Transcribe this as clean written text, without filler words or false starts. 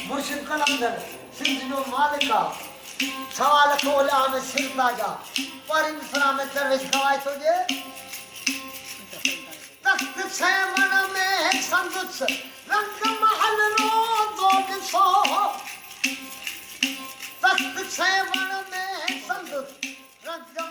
मुर्शिद कलंदर सिंध जो मालिका सवाल खोला में सिर ताजा पर इंसान में दरवेश खवाए तुझे तख्त से मन में संदुस रंग महल रो दो दिसो तख्त से मन में संदुस रंग